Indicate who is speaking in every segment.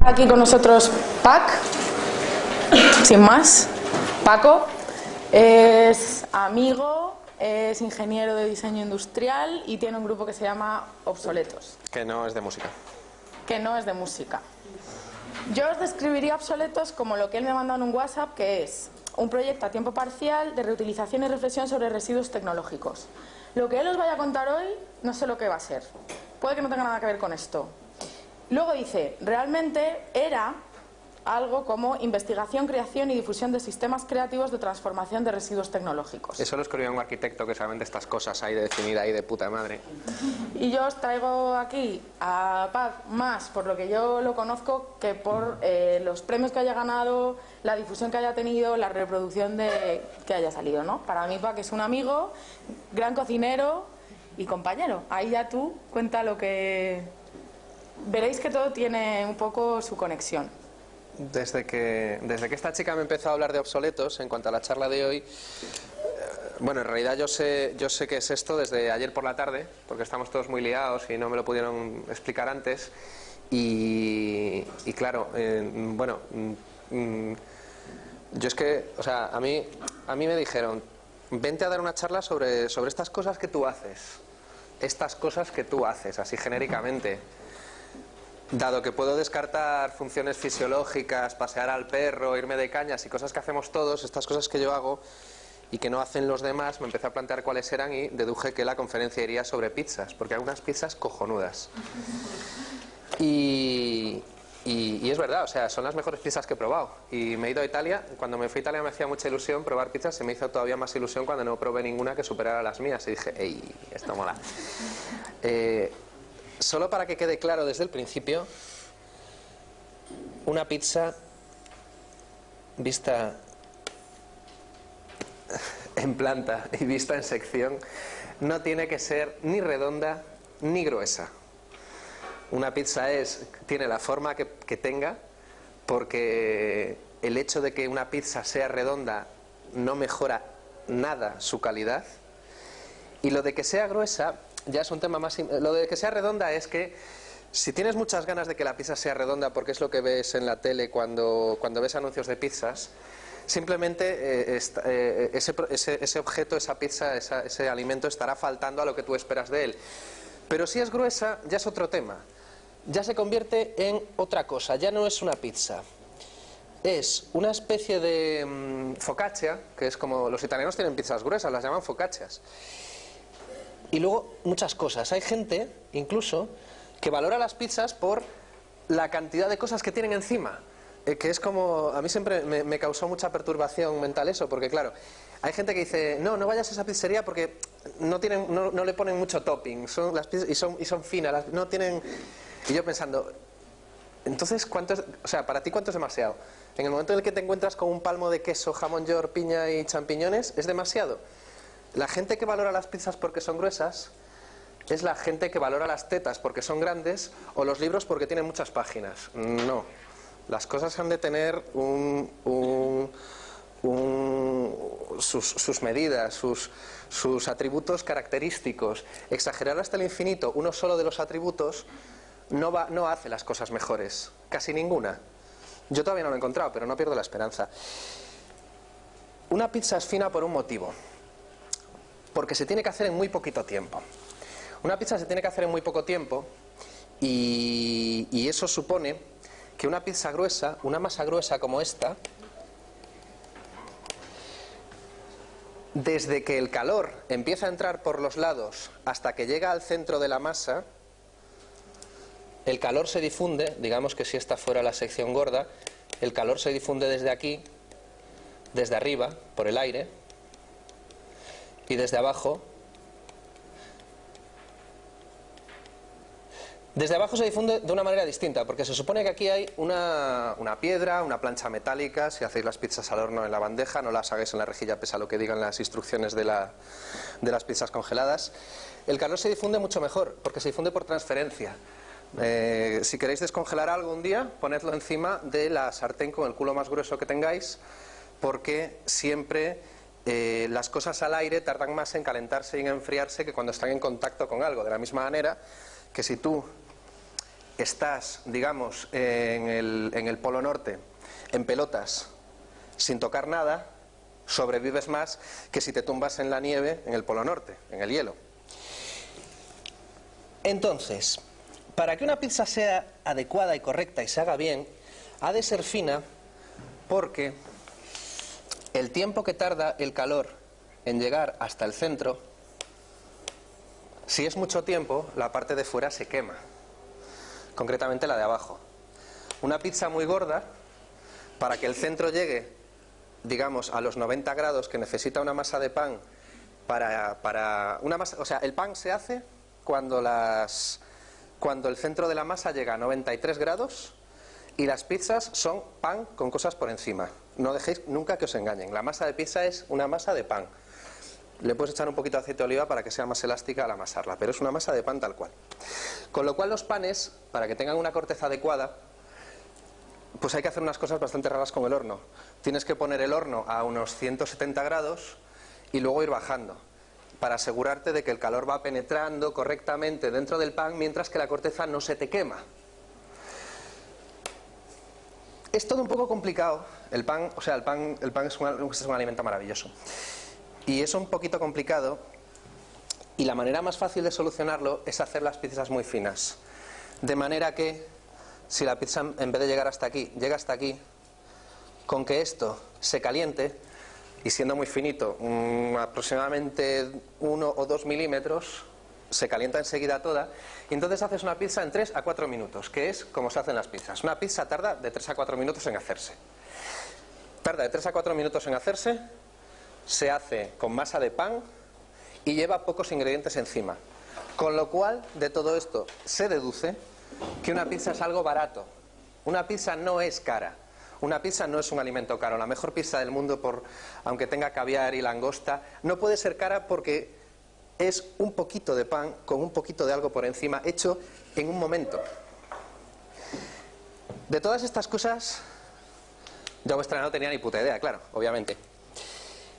Speaker 1: Aquí con nosotros Pac, sin más. Paco es amigo, es ingeniero de diseño industrial y tiene un grupo que se llama Obsoletos.
Speaker 2: Que no es de música.
Speaker 1: Que no es de música. Yo os describiría Obsoletos como lo que él me ha mandado en un WhatsApp, que es un proyecto a tiempo parcial de reutilización y reflexión sobre residuos tecnológicos. Lo que él os vaya a contar hoy, no sé lo que va a ser. Puede que no tenga nada que ver con esto. Luego dice, realmente era algo como investigación, creación y difusión de sistemas creativos de transformación de residuos tecnológicos.
Speaker 2: Eso lo escribió un arquitecto que sabe de estas cosas ahí de definir ahí de puta madre.
Speaker 1: Y yo os traigo aquí a Pac más por lo que yo lo conozco que por los premios que haya ganado, la difusión que haya tenido, la reproducción que haya salido, ¿no? Para mí Pac es un amigo, gran cocinero y compañero. Ahí ya tú cuenta lo que... Veréis que todo tiene un poco su conexión.
Speaker 2: Desde que esta chica me empezó a hablar de obsoletos, en cuanto a la charla de hoy, bueno, en realidad yo sé qué es esto desde ayer por la tarde, porque estamos todos muy liados y no me lo pudieron explicar antes. Y claro, bueno, yo es que, o sea, a mí me dijeron, vente a dar una charla sobre estas cosas que tú haces. Estas cosas que tú haces, así genéricamente. Dado que puedo descartar funciones fisiológicas, pasear al perro, irme de cañas y cosas que hacemos todos, estas cosas que yo hago y que no hacen los demás, me empecé a plantear cuáles eran y deduje que la conferencia iría sobre pizzas, porque hay unas pizzas cojonudas. Y es verdad, o sea, son las mejores pizzas que he probado. Y me he ido a Italia, cuando me fui a Italia me hacía mucha ilusión probar pizzas, se me hizo todavía más ilusión cuando no probé ninguna que superara las mías. Y dije, ¡ey, esto mola! Solo para que quede claro desde el principio, una pizza vista en planta y vista en sección no tiene que ser ni redonda ni gruesa. Una pizza tiene la forma que tenga, porque el hecho de que una pizza sea redonda no mejora nada su calidad, y lo de que sea gruesa ya es un tema más... Lo de que sea redonda es que si tienes muchas ganas de que la pizza sea redonda, porque es lo que ves en la tele cuando ves anuncios de pizzas, simplemente ese objeto, esa pizza, ese alimento estará faltando a lo que tú esperas de él. Pero si es gruesa, ya es otro tema. Ya se convierte en otra cosa, ya no es una pizza. Es una especie de focaccia, que es como... Los italianos tienen pizzas gruesas, las llaman focaccias. Y luego muchas cosas. Hay gente, incluso, que valora las pizzas por la cantidad de cosas que tienen encima. Que es como... A mí siempre me causó mucha perturbación mental eso, porque claro, hay gente que dice, no vayas a esa pizzería porque no le ponen mucho topping, son las pizzas, y son finas, no tienen... Y yo pensando, entonces, ¿cuánto es? O sea, para ti, ¿cuánto es demasiado? En el momento en el que te encuentras con un palmo de queso, jamón york, piña y champiñones, ¿es demasiado? La gente que valora las pizzas porque son gruesas es la gente que valora las tetas porque son grandes o los libros porque tienen muchas páginas. No. Las cosas han de tener sus medidas, sus atributos característicos. Exagerar hasta el infinito uno solo de los atributos no hace las cosas mejores. Casi ninguna. Yo todavía no lo he encontrado, pero no pierdo la esperanza. Una pizza es fina por un motivo. Porque se tiene que hacer en muy poquito tiempo. Una pizza se tiene que hacer en muy poco tiempo y eso supone que una pizza gruesa, una masa gruesa como esta, desde que el calor empieza a entrar por los lados hasta que llega al centro de la masa, el calor se difunde, digamos que si esta fuera la sección gorda, el calor se difunde desde aquí, desde arriba, por el aire, y desde abajo se difunde de una manera distinta, porque se supone que aquí hay una piedra, una plancha metálica. Si hacéis las pizzas al horno en la bandeja, no las hagáis en la rejilla pese a lo que digan las instrucciones de las pizzas congeladas. El calor se difunde mucho mejor, porque se difunde por transferencia. Si queréis descongelar algo un día, ponedlo encima de la sartén con el culo más grueso que tengáis, porque siempre las cosas al aire tardan más en calentarse y en enfriarse que cuando están en contacto con algo. De la misma manera que si tú estás, digamos, en el Polo Norte, en pelotas, sin tocar nada, sobrevives más que si te tumbas en la nieve en el Polo Norte, en el hielo. Entonces, para que una pizza sea adecuada y correcta y se haga bien, ha de ser fina, porque el tiempo que tarda el calor en llegar hasta el centro, si es mucho tiempo, la parte de fuera se quema, concretamente la de abajo. Una pizza muy gorda, para que el centro llegue, digamos, a los 90 grados que necesita una masa de pan para una masa, o sea, el pan se hace cuando el centro de la masa llega a 93 grados y las pizzas son pan con cosas por encima. No dejéis nunca que os engañen. La masa de pizza es una masa de pan. Le puedes echar un poquito de aceite de oliva para que sea más elástica al amasarla, pero es una masa de pan tal cual. Con lo cual los panes, para que tengan una corteza adecuada, pues hay que hacer unas cosas bastante raras con el horno. Tienes que poner el horno a unos 170 grados y luego ir bajando, para asegurarte de que el calor va penetrando correctamente dentro del pan mientras que la corteza no se te quema. Es todo un poco complicado. El pan es un alimento maravilloso. Y es un poquito complicado, y la manera más fácil de solucionarlo es hacer las pizzas muy finas. De manera que, si la pizza en vez de llegar hasta aquí, llega hasta aquí, con que esto se caliente, y siendo muy finito, aproximadamente 1 o 2 milímetros, se calienta enseguida toda, y entonces haces una pizza en 3 a 4 minutos, que es como se hacen las pizzas. Una pizza tarda de 3 a 4 minutos en hacerse. Tarda de 3 a 4 minutos en hacerse, se hace con masa de pan y lleva pocos ingredientes encima. Con lo cual, de todo esto se deduce que una pizza es algo barato. Una pizza no es cara. Una pizza no es un alimento caro. La mejor pizza del mundo, aunque tenga caviar y langosta, no puede ser cara porque es un poquito de pan con un poquito de algo por encima, hecho en un momento. De todas estas cosas, yo a vuestra no tenía ni puta idea, claro, obviamente.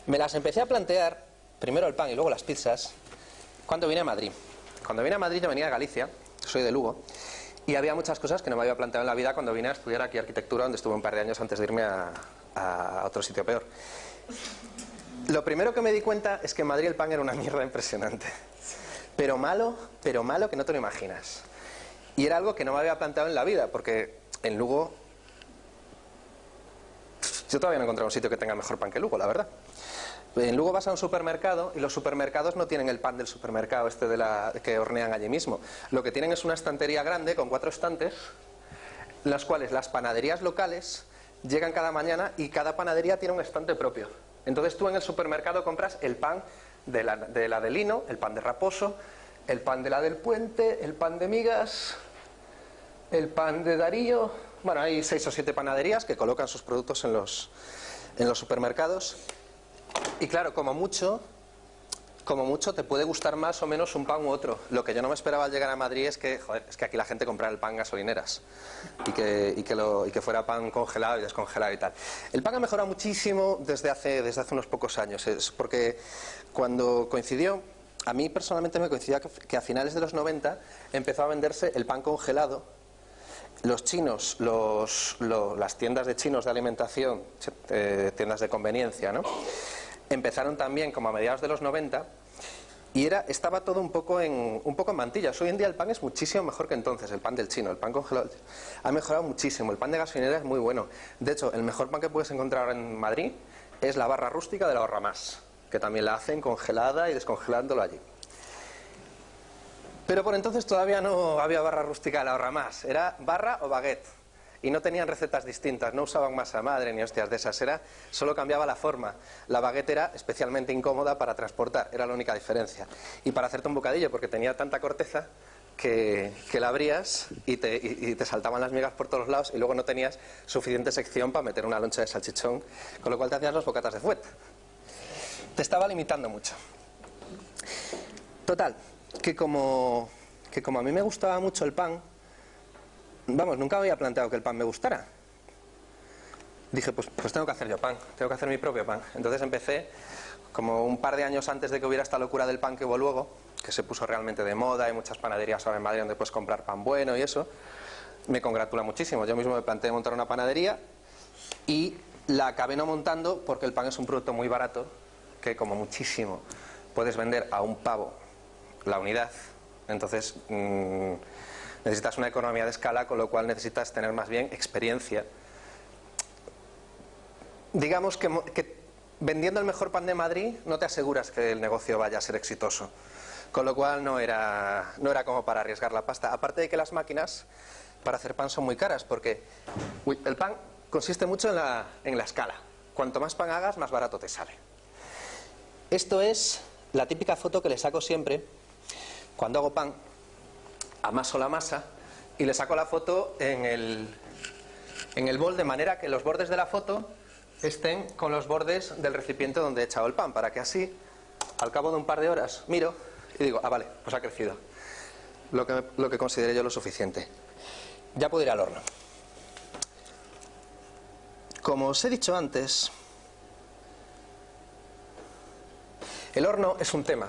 Speaker 2: Me las empecé a plantear, primero el pan y luego las pizzas, cuando vine a Madrid. Cuando vine a Madrid yo venía de Galicia, soy de Lugo, y había muchas cosas que no me había planteado en la vida cuando vine a estudiar aquí arquitectura, donde estuve un par de años antes de irme a otro sitio peor. Lo primero que me di cuenta es que en Madrid el pan era una mierda impresionante. Pero malo que no te lo imaginas. Y era algo que no me había planteado en la vida, porque en Lugo yo todavía no he encontrado un sitio que tenga mejor pan que Lugo, la verdad. En Lugo vas a un supermercado y los supermercados no tienen el pan del supermercado que hornean allí mismo. Lo que tienen es una estantería grande con 4 estantes, en las cuales las panaderías locales llegan cada mañana y cada panadería tiene un estante propio. Entonces tú en el supermercado compras el pan de la de Lino, el pan de Raposo, el pan de la del Puente, el pan de Migas, el pan de Darío. Bueno, hay 6 o 7 panaderías que colocan sus productos en los supermercados. Y claro, como mucho te puede gustar más o menos un pan u otro. Lo que yo no me esperaba al llegar a Madrid es que aquí la gente comprara el pan en gasolineras y que fuera pan congelado y descongelado y tal. El pan ha mejorado muchísimo desde hace unos pocos años. Es porque cuando coincidió, a mí personalmente me coincidía que a finales de los 90 empezó a venderse el pan congelado. Los chinos, las tiendas de chinos de alimentación, tiendas de conveniencia, ¿no?, empezaron también como a mediados de los 90 y estaba todo un poco en mantillas. Hoy en día el pan es muchísimo mejor que entonces, el pan del chino. El pan congelado ha mejorado muchísimo. El pan de gasolinera es muy bueno. De hecho, el mejor pan que puedes encontrar ahora en Madrid es la barra rústica de la Ahorra Más, que también la hacen congelada y descongelándolo allí. Pero por entonces todavía no había barra rústica de la Ahorra Más. Era barra o baguette. Y no tenían recetas distintas, no usaban masa madre ni hostias de esas, solo cambiaba la forma. La baguette era especialmente incómoda para transportar, era la única diferencia. Y para hacerte un bocadillo, porque tenía tanta corteza que la abrías y te saltaban las migas por todos lados y luego no tenías suficiente sección para meter una loncha de salchichón, con lo cual te hacías los bocatas de fuet. Te estaba limitando mucho. Total, que como a mí me gustaba mucho el pan, vamos, nunca había planteado que el pan me gustara. Dije, pues tengo que hacer yo pan, tengo que hacer mi propio pan. Entonces empecé, como un par de años antes de que hubiera esta locura del pan que hubo luego, que se puso realmente de moda, hay muchas panaderías ahora en Madrid donde puedes comprar pan bueno y eso, me congratula muchísimo. Yo mismo me planteé montar una panadería y la acabé no montando porque el pan es un producto muy barato, que como muchísimo puedes vender a un pavo la unidad. Entonces necesitas una economía de escala, con lo cual necesitas tener más bien experiencia. Digamos que vendiendo el mejor pan de Madrid no te aseguras que el negocio vaya a ser exitoso, con lo cual no era como para arriesgar la pasta. Aparte de que las máquinas para hacer pan son muy caras, porque el pan consiste mucho en la escala. Cuanto más pan hagas, más barato te sale. Esto es la típica foto que le saco siempre cuando hago pan. Amaso la masa y le saco la foto en el bol, de manera que los bordes de la foto estén con los bordes del recipiente donde he echado el pan, para que así, al cabo de un par de horas, miro y digo, ah, vale, pues ha crecido lo que considere yo lo suficiente. Ya puedo ir al horno. Como os he dicho antes, el horno es un tema.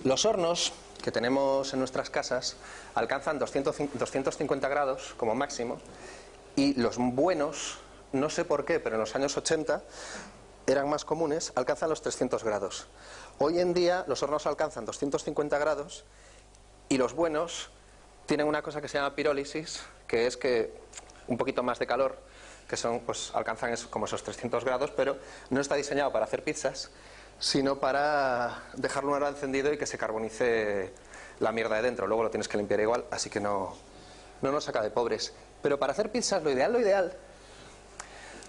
Speaker 2: Los hornos que tenemos en nuestras casas alcanzan 250 grados como máximo, y los buenos, no sé por qué, pero en los años 80 eran más comunes, alcanzan los 300 grados. Hoy en día los hornos alcanzan 250 grados y los buenos tienen una cosa que se llama pirólisis, que es que un poquito más de calor, que son, pues alcanzan como esos 300 grados, pero no está diseñado para hacer pizzas, sino para dejarlo una hora encendido y que se carbonice la mierda de dentro. Luego lo tienes que limpiar igual, así que no nos saca de pobres. Pero para hacer pizzas lo ideal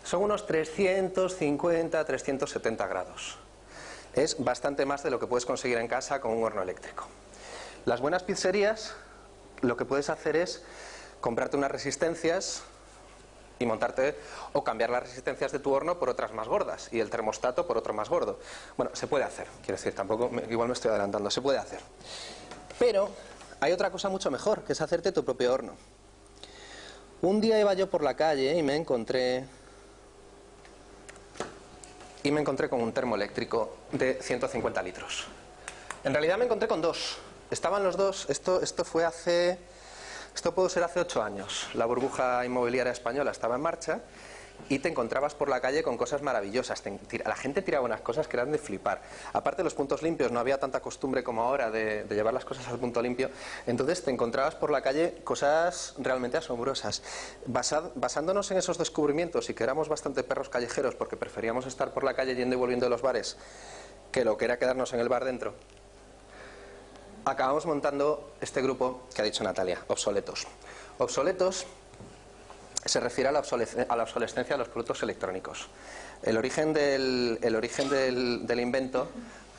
Speaker 2: son unos 350, 370 grados. Es bastante más de lo que puedes conseguir en casa con un horno eléctrico. Las buenas pizzerías, lo que puedes hacer es comprarte unas resistencias y montarte, o cambiar las resistencias de tu horno por otras más gordas y el termostato por otro más gordo. Bueno, se puede hacer, quiero decir, igual me estoy adelantando, se puede hacer. Pero hay otra cosa mucho mejor, que es hacerte tu propio horno. Un día iba yo por la calle y me encontré con un termo eléctrico de 150 litros. En realidad me encontré con dos. Estaban los dos, esto pudo ser hace 8 años. La burbuja inmobiliaria española estaba en marcha y te encontrabas por la calle con cosas maravillosas. La gente tiraba unas cosas que eran de flipar. Aparte de los puntos limpios, no había tanta costumbre como ahora de llevar las cosas al punto limpio. Entonces te encontrabas por la calle cosas realmente asombrosas. Basándonos en esos descubrimientos, y que éramos bastante perros callejeros porque preferíamos estar por la calle yendo y volviendo de los bares que lo que era quedarnos en el bar dentro, acabamos montando este grupo que ha dicho Natalia, Obsoletos. Obsoletos se refiere a la obsolescencia de los productos electrónicos. El origen del invento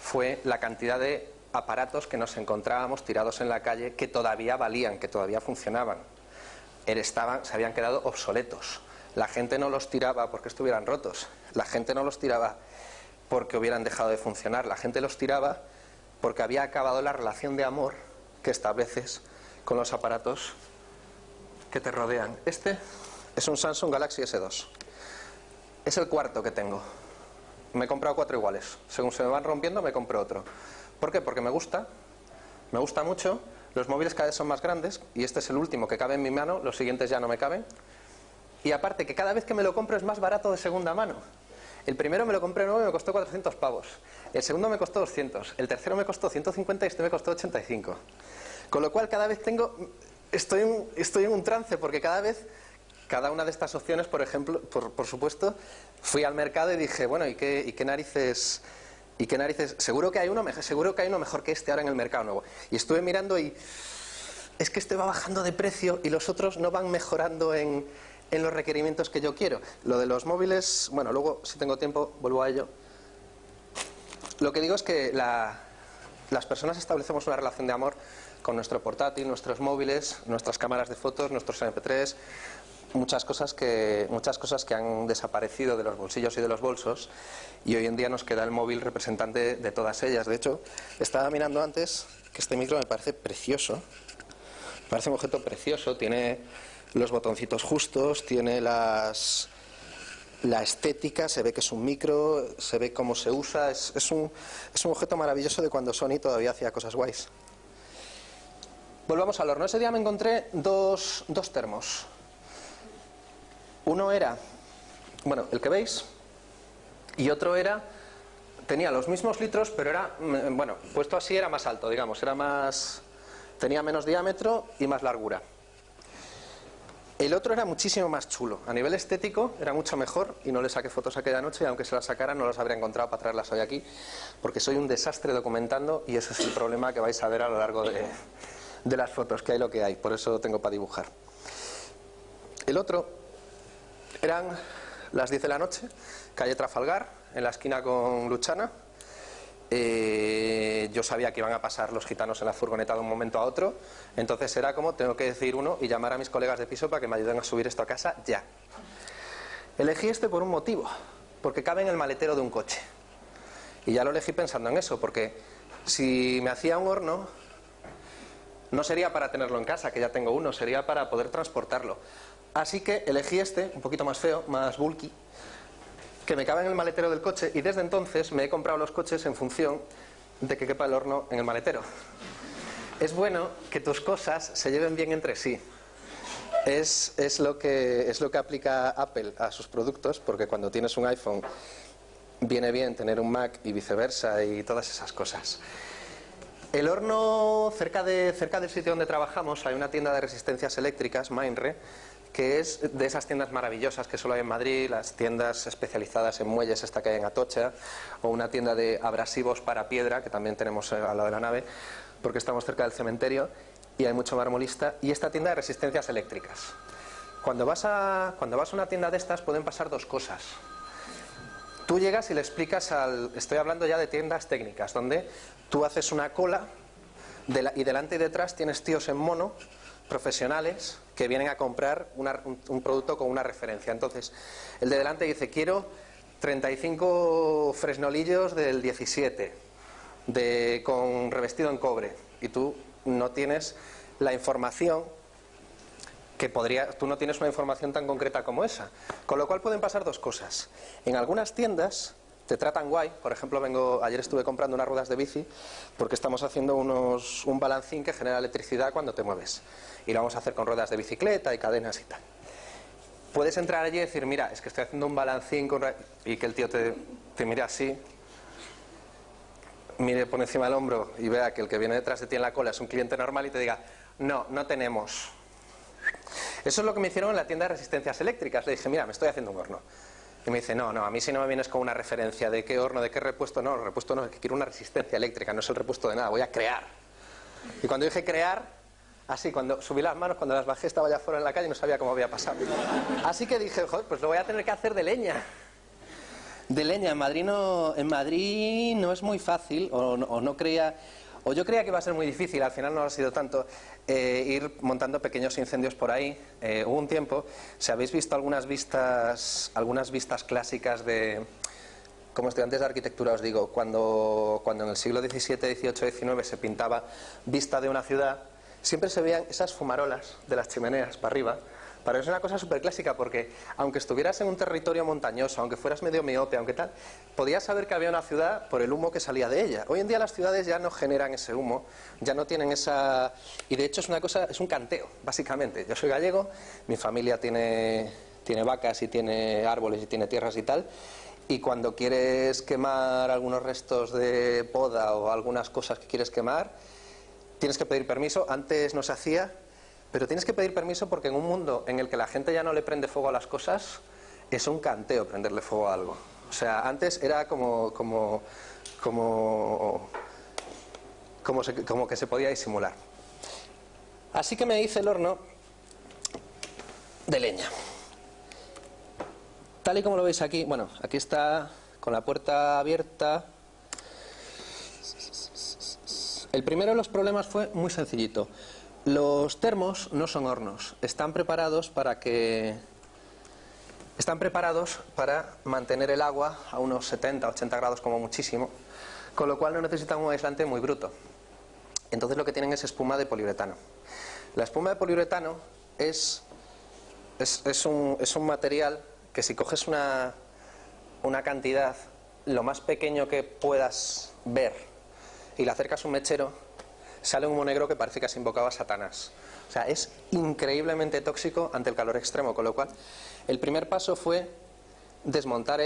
Speaker 2: fue la cantidad de aparatos que nos encontrábamos tirados en la calle, que todavía valían, que todavía funcionaban. Se habían quedado obsoletos. La gente no los tiraba porque estuvieran rotos. La gente no los tiraba porque hubieran dejado de funcionar. La gente los tiraba porque había acabado la relación de amor que estableces con los aparatos que te rodean. Este es un Samsung Galaxy S2. Es el cuarto que tengo. Me he comprado 4 iguales. Según se me van rompiendo, me compro otro. ¿Por qué? Porque me gusta mucho. Los móviles cada vez son más grandes y este es el último que cabe en mi mano. Los siguientes ya no me caben. Y aparte que cada vez que me lo compro es más barato de segunda mano. El primero me lo compré nuevo y me costó 400 pavos. El segundo me costó 200. El tercero me costó 150 y este me costó 85. Con lo cual cada vez estoy en un trance, porque cada una de estas opciones, por ejemplo, por supuesto, fui al mercado y dije, bueno, ¿y qué narices? Seguro que hay uno mejor que este ahora en el mercado nuevo. Y estuve mirando y es que este va bajando de precio y los otros no van mejorando en los requerimientos que yo quiero. Lo de los móviles, bueno, luego si tengo tiempo vuelvo a ello. Lo que digo es que las personas establecemos una relación de amor con nuestro portátil, nuestros móviles, nuestras cámaras de fotos, nuestros MP3, muchas cosas que han desaparecido de los bolsillos y de los bolsos, y hoy en día nos queda el móvil representante de todas ellas. De hecho, estaba mirando antes que este micro me parece precioso, me parece un objeto precioso, tiene los botoncitos justos, tiene la estética, se ve que es un micro, se ve cómo se usa, es un objeto maravilloso de cuando Sony todavía hacía cosas guays. Volvamos al horno. Ese día me encontré dos termos. Uno era, bueno, el que veis, y otro era, tenía los mismos litros, pero era, bueno, puesto así era más alto, digamos, tenía menos diámetro y más largura. El otro era muchísimo más chulo. A nivel estético era mucho mejor y no le saqué fotos aquella noche y aunque se las sacara no las habría encontrado para traerlas hoy aquí porque soy un desastre documentando y ese es el problema que vais a ver a lo largo de las fotos, que hay lo que hay. Por eso tengo para dibujar. El otro eran las 10 de la noche, calle Trafalgar, en la esquina con Luchana. Yo sabía que iban a pasar los gitanos en la furgoneta de un momento a otro, entonces era como, tengo que decir uno y llamar a mis colegas de piso para que me ayuden a subir esto a casa ya. Elegí este por un motivo, porque cabe en el maletero de un coche. Y ya lo elegí pensando en eso, porque si me hacía un horno, no sería para tenerlo en casa, que ya tengo uno, sería para poder transportarlo. Así que elegí este, un poquito más feo, más bulky, que me cabe en el maletero del coche y desde entonces me he comprado los coches en función de que quepa el horno en el maletero. Es bueno que tus cosas se lleven bien entre sí. Es lo que aplica Apple a sus productos, porque cuando tienes un iPhone viene bien tener un Mac y viceversa y todas esas cosas. El horno, cerca del sitio donde trabajamos, hay una tienda de resistencias eléctricas, Mainre, que es de esas tiendas maravillosas que solo hay en Madrid, las tiendas especializadas en muelles, esta que hay en Atocha, o una tienda de abrasivos para piedra, que también tenemos al lado de la nave, porque estamos cerca del cementerio y hay mucho marmolista, y esta tienda de resistencias eléctricas. Cuando vas a una tienda de estas pueden pasar dos cosas. Tú llegas y le explicas estoy hablando ya de tiendas técnicas, donde tú haces una cola y delante y detrás tienes tíos en mono, profesionales, que vienen a comprar un producto con una referencia. Entonces, el de delante dice, quiero 35 fresnolillos del 17, con revestido en cobre. Y tú no tienes la información tú no tienes una información tan concreta como esa. Con lo cual pueden pasar dos cosas. En algunas tiendas te tratan guay. Por ejemplo, ayer estuve comprando unas ruedas de bici porque estamos haciendo un balancín que genera electricidad cuando te mueves. Y lo vamos a hacer con ruedas de bicicleta y cadenas y tal. Puedes entrar allí y decir, mira, es que estoy haciendo un balancín y que el tío te mire así, mire por encima del hombro y vea que el que viene detrás de ti en la cola es un cliente normal y te diga, no, no tenemos. Eso es lo que me hicieron en la tienda de resistencias eléctricas. Le dije, mira, me estoy haciendo un horno. Y me dice, no, a mí si no me vienes con una referencia de qué horno, de qué repuesto, no, el repuesto no, es que quiero una resistencia eléctrica, no es el repuesto de nada, voy a crear. Y cuando dije crear, así, cuando subí las manos, cuando las bajé estaba ya fuera en la calle y no sabía cómo había pasado. Así que dije, joder, pues lo voy a tener que hacer de leña. De leña, en Madrid no es muy fácil, o yo creía que iba a ser muy difícil, al final no lo ha sido tanto, ir montando pequeños incendios por ahí. Hubo un tiempo, si habéis visto algunas vistas clásicas como estudiantes de arquitectura os digo, cuando en el siglo XVII, XVIII, XIX se pintaba vista de una ciudad, siempre se veían esas fumarolas de las chimeneas para arriba. Para eso es una cosa súper clásica porque aunque estuvieras en un territorio montañoso, aunque fueras medio miope, aunque tal, podías saber que había una ciudad por el humo que salía de ella. Hoy en día las ciudades ya no generan ese humo, ya no tienen esa... Y de hecho es un canteo, básicamente. Yo soy gallego, mi familia tiene vacas y tiene árboles y tiene tierras y tal, y cuando quieres quemar algunos restos de poda o algunas cosas que quieres quemar, tienes que pedir permiso. Antes no se hacía. Pero tienes que pedir permiso porque en un mundo en el que la gente ya no le prende fuego a las cosas, es un canteo prenderle fuego a algo. O sea, antes era como que se podía disimular. Así que me hice el horno de leña. Tal y como lo veis aquí, bueno, aquí está con la puerta abierta. El primero de los problemas fue muy sencillito. Los termos no son hornos, están preparados para mantener el agua a unos 70-80 grados como muchísimo, con lo cual no necesitan un aislante muy bruto. Entonces lo que tienen es espuma de poliuretano. La espuma de poliuretano es un material que si coges una cantidad lo más pequeño que puedas ver y le acercas un mechero, sale un humo negro que parece que has invocado a Satanás. O sea, es increíblemente tóxico ante el calor extremo, con lo cual el primer paso fue desmontar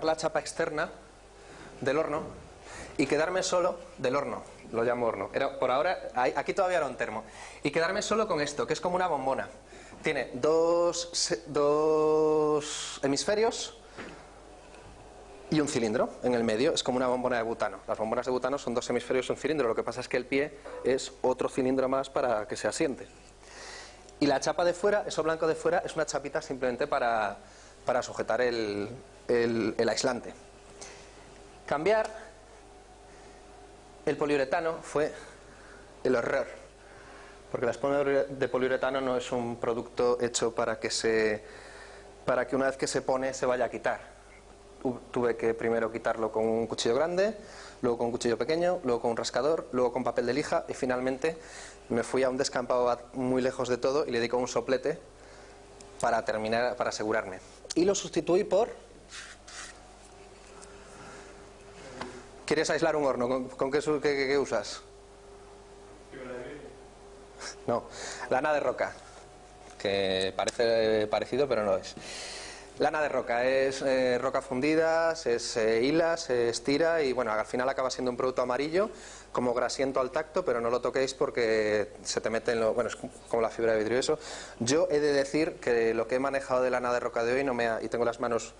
Speaker 2: la chapa externa del horno y quedarme solo del horno, lo llamo horno. Por ahora, aquí todavía era un termo. Y quedarme solo con esto, que es como una bombona. Tiene dos hemisferios y un cilindro en el medio. Es como una bombona de butano. Las bombonas de butano son dos hemisferios y un cilindro. Lo que pasa es que el pie es otro cilindro más para que se asiente. Y la chapa de fuera, eso blanco de fuera, es una chapita simplemente para sujetar el aislante. Cambiar el poliuretano fue el horror, porque la espuma de poliuretano no es un producto hecho para que una vez que se pone se vaya a quitar. Tuve que primero quitarlo con un cuchillo grande, luego con un cuchillo pequeño, luego con un rascador, luego con papel de lija y finalmente me fui a un descampado muy lejos de todo y le di con un soplete para terminar, para asegurarme. Y lo sustituí por... ¿Quieres aislar un horno? ¿Con qué usas? No, lana de roca, que parece parecido pero no es. Lana de roca, es roca fundida, se hila, se estira y bueno, al final acaba siendo un producto amarillo, como grasiento al tacto, pero no lo toquéis porque se te mete en lo... Bueno, es como la fibra de vidrio y eso. Yo he de decir que lo que he manejado de lana de roca de hoy y tengo las manos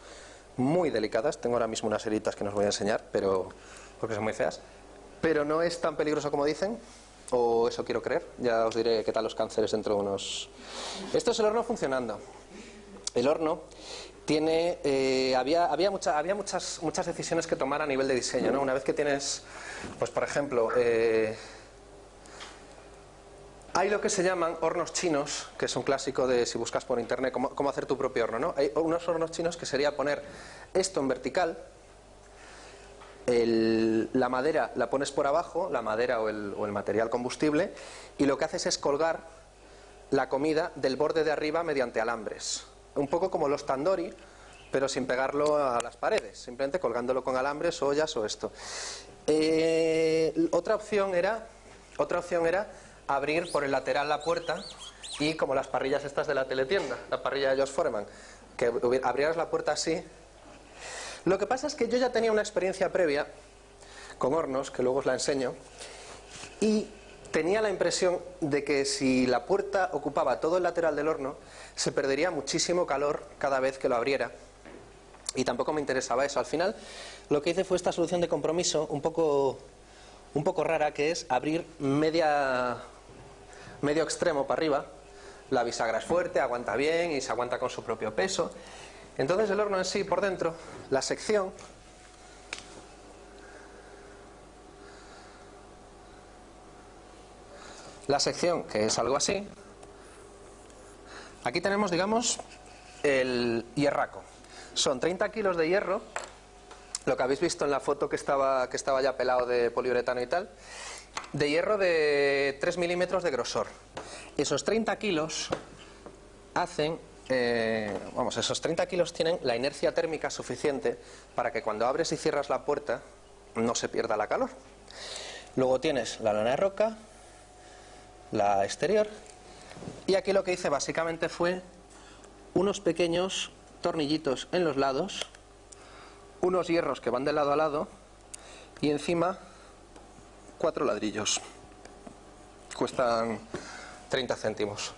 Speaker 2: muy delicadas, tengo ahora mismo unas heritas que no os voy a enseñar, porque son muy feas, pero no es tan peligroso como dicen, o eso quiero creer. Ya os diré qué tal los cánceres dentro de unos... Esto es el horno funcionando. El horno tiene... había muchas decisiones que tomar a nivel de diseño, ¿no? Una vez que tienes, pues por ejemplo, hay lo que se llaman hornos chinos, que es un clásico de si buscas por internet cómo hacer tu propio horno, ¿no? Hay unos hornos chinos que sería poner esto en vertical, la madera la pones por abajo, la madera o el material combustible, y lo que haces es colgar la comida del borde de arriba mediante alambres. Un poco como los tandoori, pero sin pegarlo a las paredes, simplemente colgándolo con alambres, ollas o esto. Otra opción era abrir por el lateral la puerta y como las parrillas estas de la teletienda, la parrilla de George Foreman, que abrieras la puerta así. Lo que pasa es que yo ya tenía una experiencia previa con hornos, que luego os la enseño, y tenía la impresión de que si la puerta ocupaba todo el lateral del horno, se perdería muchísimo calor cada vez que lo abriera. Y tampoco me interesaba eso. Al final, lo que hice fue esta solución de compromiso un poco rara, que es abrir medio extremo para arriba. La bisagra es fuerte, aguanta bien y se aguanta con su propio peso. Entonces el horno en sí, por dentro, la sección... que es algo así. Aquí tenemos, digamos, el hierraco. Son 30 kilos de hierro, lo que habéis visto en la foto que estaba ya pelado de poliuretano y tal, de hierro de 3 milímetros de grosor. Esos 30 kilos hacen... esos 30 kilos tienen la inercia térmica suficiente para que cuando abres y cierras la puerta no se pierda la calor. Luego tienes la lana de roca, la exterior, y aquí lo que hice básicamente fue unos pequeños tornillitos en los lados, unos hierros que van de lado a lado y encima 4 ladrillos. Cuestan 30 céntimos.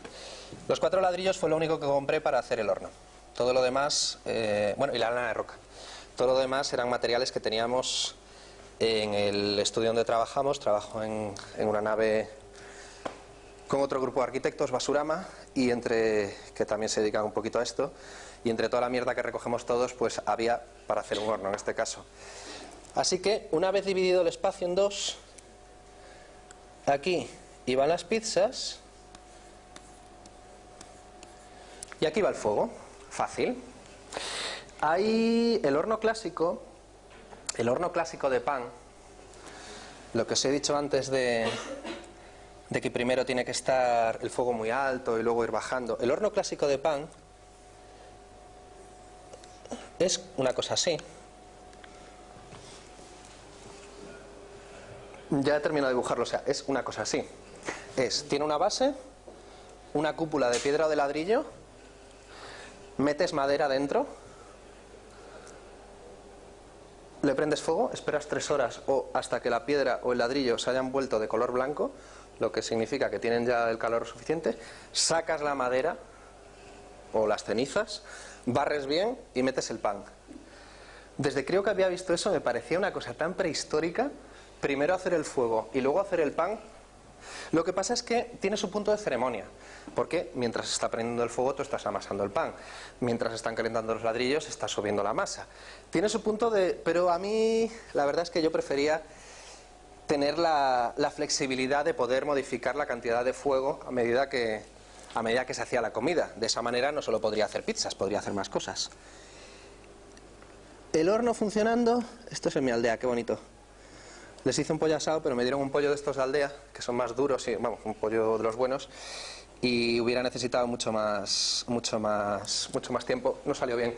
Speaker 2: Los 4 ladrillos fue lo único que compré para hacer el horno. Todo lo demás, y la lana de roca. Todo lo demás eran materiales que teníamos en el estudio donde trabajamos. Trabajo en una nave con otro grupo de arquitectos, Basurama, que también se dedican un poquito a esto, y entre toda la mierda que recogemos todos, pues había para hacer un horno en este caso. Así que, una vez dividido el espacio en dos, aquí iban las pizzas y aquí va el fuego. Fácil. Hay el horno clásico de pan, lo que os he dicho antes de que primero tiene que estar el fuego muy alto y luego ir bajando. El horno clásico de pan es una cosa así. Ya he terminado de dibujarlo, o sea, es una cosa así. Tiene una base, una cúpula de piedra o de ladrillo, metes madera dentro, le prendes fuego, esperas 3 horas o hasta que la piedra o el ladrillo se hayan vuelto de color blanco, lo que significa que tienen ya el calor suficiente, sacas la madera o las cenizas, barres bien y metes el pan. Desde creo que había visto eso me parecía una cosa tan prehistórica, primero hacer el fuego y luego hacer el pan. Lo que pasa es que tiene su punto de ceremonia, porque mientras está prendiendo el fuego tú estás amasando el pan, mientras están calentando los ladrillos estás subiendo la masa. Tiene su punto de... pero a mí la verdad es que yo prefería tener la flexibilidad de poder modificar la cantidad de fuego a medida que se hacía la comida. De esa manera no solo podría hacer pizzas, podría hacer más cosas. El horno funcionando, esto es en mi aldea, qué bonito. Les hice un pollo asado, pero me dieron un pollo de estos de aldea, que son más duros, y, vamos, un pollo de los buenos, y hubiera necesitado mucho más tiempo, no salió bien.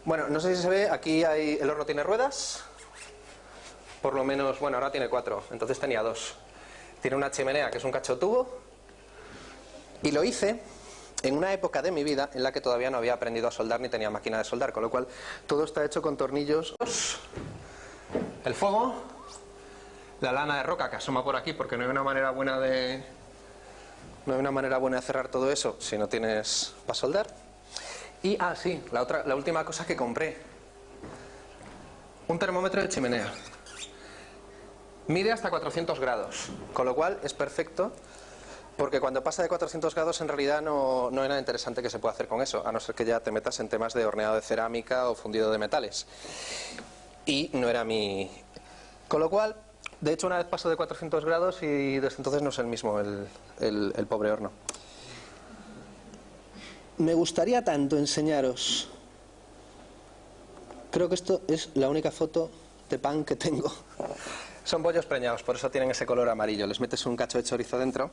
Speaker 2: Bueno, no sé si se ve, aquí el horno tiene ruedas, por lo menos, bueno, ahora tiene 4, entonces tenía 2. Tiene una chimenea que es un cacho tubo, y lo hice en una época de mi vida en la que todavía no había aprendido a soldar ni tenía máquina de soldar, con lo cual todo está hecho con tornillos. El fuego, la lana de roca que asoma por aquí, porque no hay una manera buena de cerrar todo eso si no tienes para soldar. Y sí, la última cosa que compré, un termómetro de chimenea. Mide hasta 400 grados, con lo cual es perfecto. Porque cuando pasa de 400 grados en realidad no hay nada interesante que se pueda hacer con eso, a no ser que ya te metas en temas de horneado de cerámica o fundido de metales. Y no era mi... Con lo cual, de hecho una vez pasó de 400 grados y desde entonces no es el mismo el pobre horno. Me gustaría tanto enseñaros... Creo que esto es la única foto de pan que tengo. Son bollos preñados, por eso tienen ese color amarillo. Les metes un cacho de chorizo dentro.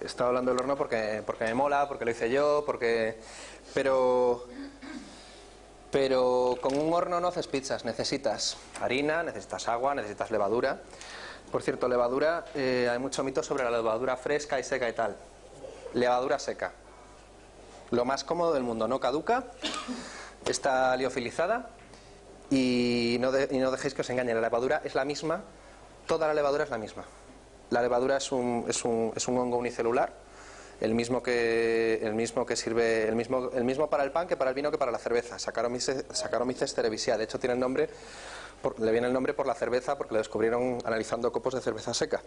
Speaker 2: Estaba hablando del horno porque me mola, porque lo hice yo, pero con un horno no haces pizzas, necesitas harina, necesitas agua, necesitas levadura. Por cierto, levadura, hay mucho mito sobre la levadura fresca y seca y tal. Levadura seca, lo más cómodo del mundo, no caduca, está liofilizada y no dejéis que os engañe, la levadura es la misma, toda la levadura es la misma. La levadura es un hongo unicelular, el mismo sirve, el mismo para el pan que para el vino que para la cerveza, Saccharomyces cerevisiae. De hecho tiene el nombre, le viene el nombre por la cerveza porque lo descubrieron analizando copos de cerveza seca.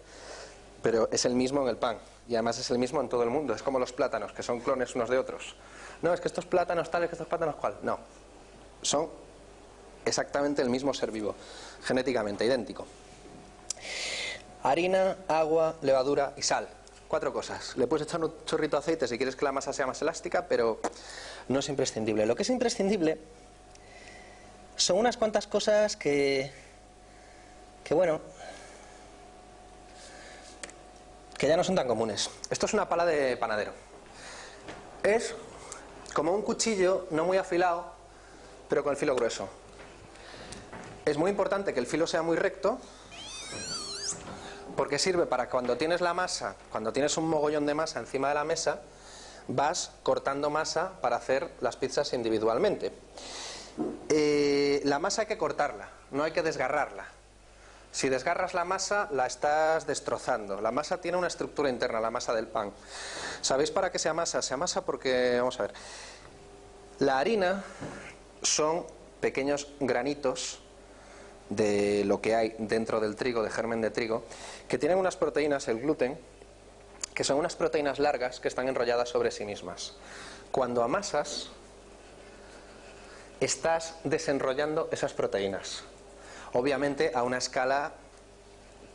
Speaker 2: Pero es el mismo en el pan y además es el mismo en todo el mundo. Es como los plátanos, que son clones unos de otros. No, es que estos plátanos tal, es que estos plátanos cual. No, son exactamente el mismo ser vivo, genéticamente idéntico. Harina, agua, levadura y sal. 4 cosas. Le puedes echar un chorrito de aceite si quieres que la masa sea más elástica, pero no es imprescindible. Lo que es imprescindible son unas cuantas cosas que bueno, que ya no son tan comunes. Esto es una pala de panadero. Es como un cuchillo no muy afilado, pero con el filo grueso. Es muy importante que el filo sea muy recto, porque sirve para cuando tienes la masa, cuando tienes un mogollón de masa encima de la mesa, vas cortando masa para hacer las pizzas individualmente. La masa hay que cortarla, no hay que desgarrarla. Si desgarras la masa, la estás destrozando. La masa tiene una estructura interna, la masa del pan. ¿Sabéis para qué se amasa? Se amasa porque, vamos a ver, la harina son pequeños granitos de lo que hay dentro del trigo, de germen de trigo, que tienen unas proteínas, el gluten, que son unas proteínas largas que están enrolladas sobre sí mismas. Cuando amasas, estás desenrollando esas proteínas. Obviamente, a una escala,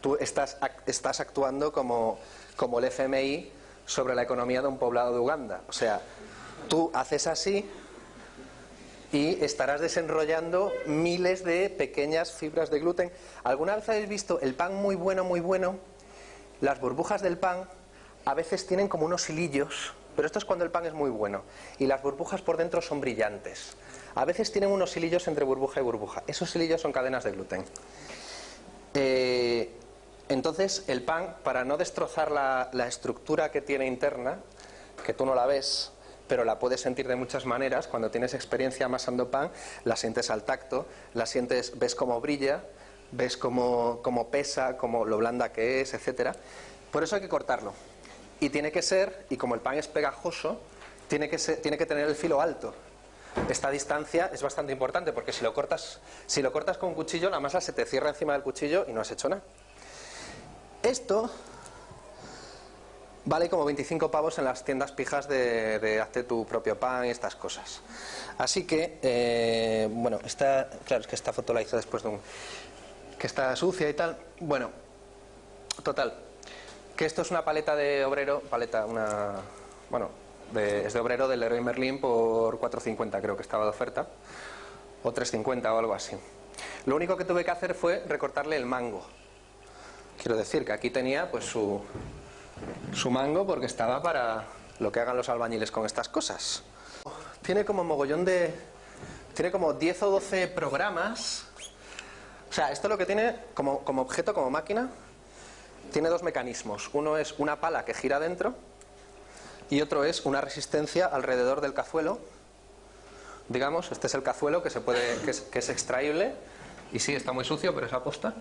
Speaker 2: tú estás actuando como el FMI sobre la economía de un poblado de Uganda. O sea, tú haces así y estarás desenrollando miles de pequeñas fibras de gluten. ¿Alguna vez habéis visto el pan muy bueno, muy bueno? Las burbujas del pan a veces tienen como unos hilillos pero esto es cuando el pan es muy bueno y las burbujas por dentro son brillantes. A veces tienen unos hilillos entre burbuja y burbuja. Esos hilillos son cadenas de gluten. Entonces el pan, para no destrozar la estructura que tiene interna, que tú no la ves, pero la puedes sentir de muchas maneras, cuando tienes experiencia amasando pan, la sientes al tacto, la sientes, ves cómo brilla, ves cómo pesa, cómo lo blanda que es, etcétera. Por eso hay que cortarlo. Y tiene que ser, y como el pan es pegajoso, tiene que tener el filo alto. Esta distancia es bastante importante, porque si lo cortas con un cuchillo, la masa se te cierra encima del cuchillo y no has hecho nada. Esto vale como 25 pavos en las tiendas pijas de hazte tu propio pan y estas cosas. Así que, bueno, claro, es que esta foto la hice después de que está sucia y tal. Bueno, total, que esto es una paleta de obrero, es de obrero del Leroy Merlin por 4,50, creo que estaba de oferta, o 3,50 o algo así. Lo único que tuve que hacer fue recortarle el mango. Quiero decir que aquí tenía pues su mango, porque estaba para lo que hagan los albañiles con estas cosas. Tiene como tiene como 10 o 12 programas. O sea, esto lo que tiene como objeto, como máquina, tiene dos mecanismos. Uno es una pala que gira dentro y otro es una resistencia alrededor del cazuelo. Digamos, este es el cazuelo que es extraíble, y sí, está muy sucio, pero es aposta.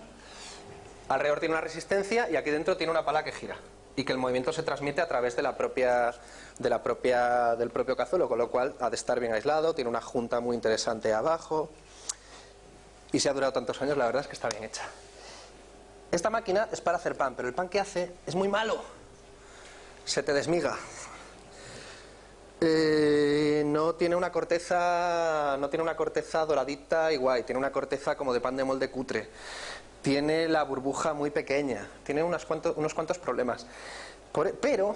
Speaker 2: Alrededor tiene una resistencia y aquí dentro tiene una pala que gira y que el movimiento se transmite a través del propio cazuelo, con lo cual ha de estar bien aislado, tiene una junta muy interesante abajo y si ha durado tantos años, la verdad es que está bien hecha. Esta máquina es para hacer pan, pero el pan que hace es muy malo, se te desmiga. No tiene una corteza doradita y guay, tiene una corteza como de pan de molde cutre. Tiene la burbuja muy pequeña, tiene unos cuantos problemas. Pero,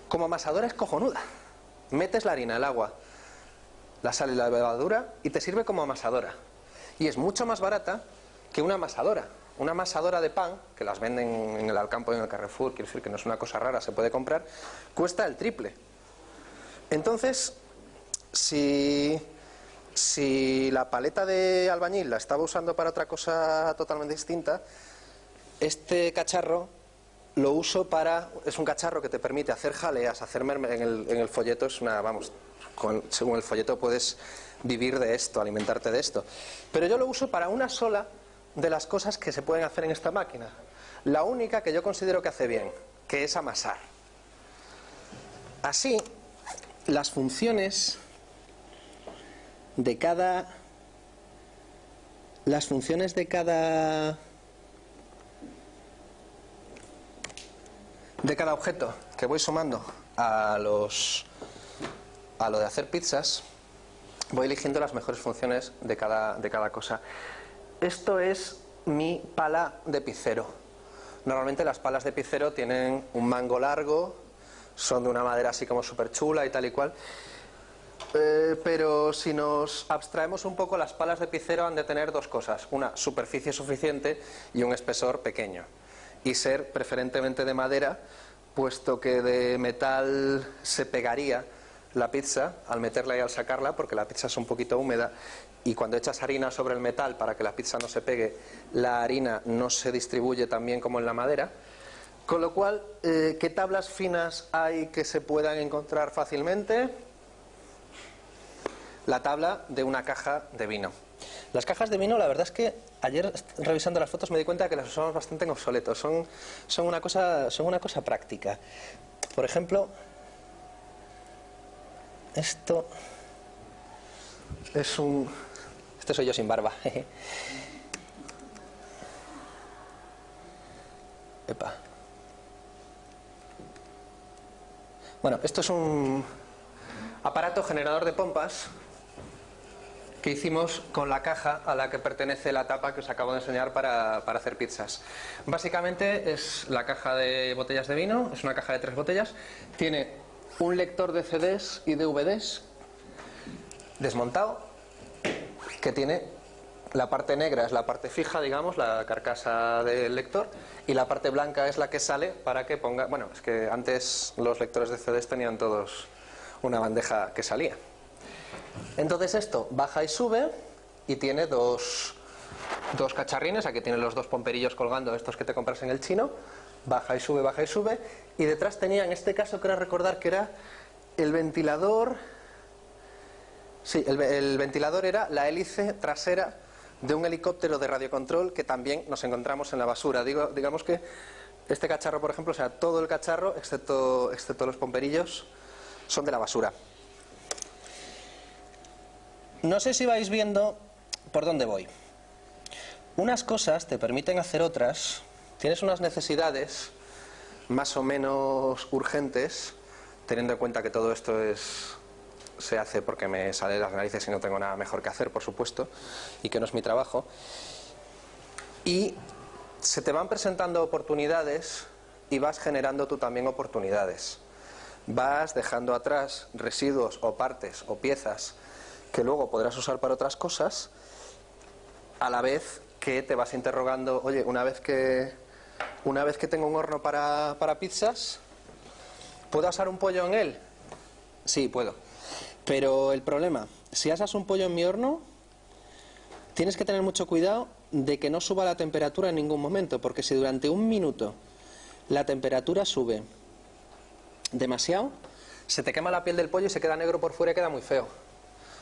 Speaker 2: como amasadora es cojonuda. Metes la harina, el agua, la sal y la levadura y te sirve como amasadora. Y es mucho más barata que una amasadora. Una amasadora de pan, que las venden en el Alcampo y en el Carrefour, quiero decir que no es una cosa rara, se puede comprar, cuesta el triple. Entonces, si la paleta de albañil la estaba usando para otra cosa totalmente distinta, este cacharro lo uso es un cacharro que te permite hacer jaleas, hacer en el folleto es según el folleto puedes vivir de esto, alimentarte de esto. Pero yo lo uso para una sola de las cosas que se pueden hacer en esta máquina. La única que yo considero que hace bien, que es amasar. Así, las funciones de cada objeto que voy sumando a lo de hacer pizzas, voy eligiendo las mejores funciones de cada cosa. Esto es mi pala de pizzero. Normalmente las palas de pizzero tienen un mango largo, son de una madera así como súper chula y tal y cual. Pero si nos abstraemos un poco, las palas de pizzero han de tener dos cosas: una superficie suficiente y un espesor pequeño, y ser preferentemente de madera, puesto que de metal se pegaría la pizza al meterla y al sacarla, porque la pizza es un poquito húmeda y cuando echas harina sobre el metal para que la pizza no se pegue, la harina no se distribuye tan bien como en la madera. Con lo cual, ¿qué tablas finas hay que se puedan encontrar fácilmente? La tabla de una caja de vino. Las cajas de vino, la verdad es que ayer revisando las fotos me di cuenta que las usamos bastante en obsoleto. Son una cosa práctica. Por ejemplo, esto soy yo sin barba. Epa. Bueno, esto es un aparato generador de pompas que hicimos con la caja a la que pertenece la tapa que os acabo de enseñar para hacer pizzas. Básicamente es la caja de botellas de vino, es una caja de 3 botellas, tiene un lector de CDs y DVDs desmontado que La parte negra es la parte fija, digamos, la carcasa del lector, y la parte blanca es la que sale para que ponga... Bueno, es que antes los lectores de CDs tenían todos una bandeja que salía. Entonces esto baja y sube y tiene dos cacharrines. Aquí tiene los dos pomperillos colgando, estos que te compras en el chino. Baja y sube, y detrás tenía, en este caso creo recordar que era el ventilador. Sí, el ventilador era la hélice trasera de un helicóptero de radiocontrol que también nos encontramos en la basura. Digamos que este cacharro, por ejemplo, o sea, todo el cacharro, excepto los pomperillos, son de la basura. No sé si vais viendo por dónde voy. Unas cosas te permiten hacer otras. Tienes unas necesidades más o menos urgentes, teniendo en cuenta que todo esto se hace porque me sale de las narices y no tengo nada mejor que hacer, por supuesto, y que no es mi trabajo. Y se te van presentando oportunidades y vas generando tú también oportunidades. Vas dejando atrás residuos o partes o piezas que luego podrás usar para otras cosas, a la vez que te vas interrogando, oye, una vez que tengo un horno para pizzas, ¿puedo asar un pollo en él? Sí, puedo. Pero el problema, si asas un pollo en mi horno, tienes que tener mucho cuidado de que no suba la temperatura en ningún momento, porque si durante un minuto la temperatura sube demasiado, se te quema la piel del pollo y se queda negro por fuera y queda muy feo.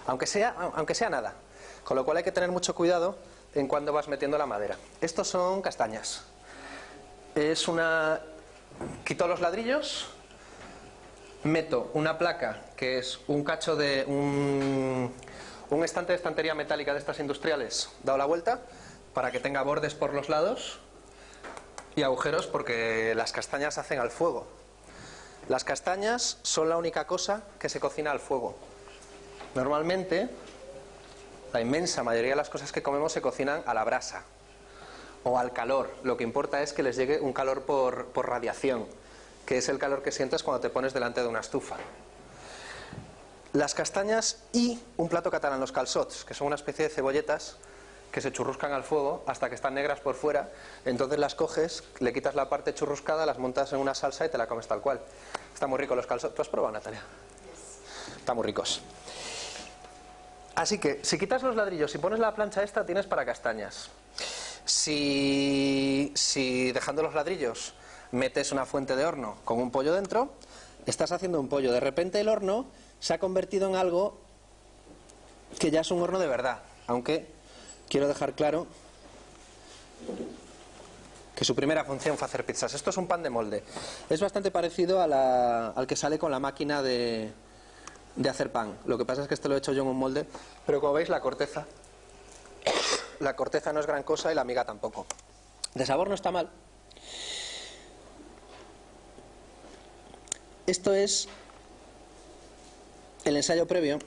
Speaker 2: Aunque sea nada. Con lo cual hay que tener mucho cuidado en cuando vas metiendo la madera. Estos son castañas. Quito los ladrillos, meto una placa que es un cacho de un estante de estantería metálica de estas industriales, dado la vuelta, para que tenga bordes por los lados y agujeros, porque las castañas hacen al fuego. Las castañas son la única cosa que se cocina al fuego. Normalmente, la inmensa mayoría de las cosas que comemos se cocinan a la brasa o al calor. Lo que importa es que les llegue un calor por radiación, que es el calor que sientes cuando te pones delante de una estufa. Las castañas y un plato catalán, los calçots, que son una especie de cebolletas que se churruscan al fuego hasta que están negras por fuera. Entonces las coges, le quitas la parte churruscada, las montas en una salsa y te la comes tal cual. Está muy rico los calçots. ¿Tú has probado, Natalia? Están muy ricos. Así que, si quitas los ladrillos y pones la plancha esta, tienes para castañas. Si dejando los ladrillos metes una fuente de horno con un pollo dentro, estás haciendo un pollo. De repente el horno se ha convertido en algo que ya es un horno de verdad. Aunque quiero dejar claro que su primera función fue hacer pizzas. Esto es un pan de molde. Es bastante parecido al que sale con la máquina de hacer pan. Lo que pasa es que este lo he hecho yo en un molde, pero como veis la corteza no es gran cosa y la miga tampoco. De sabor no está mal. Esto es el ensayo previo.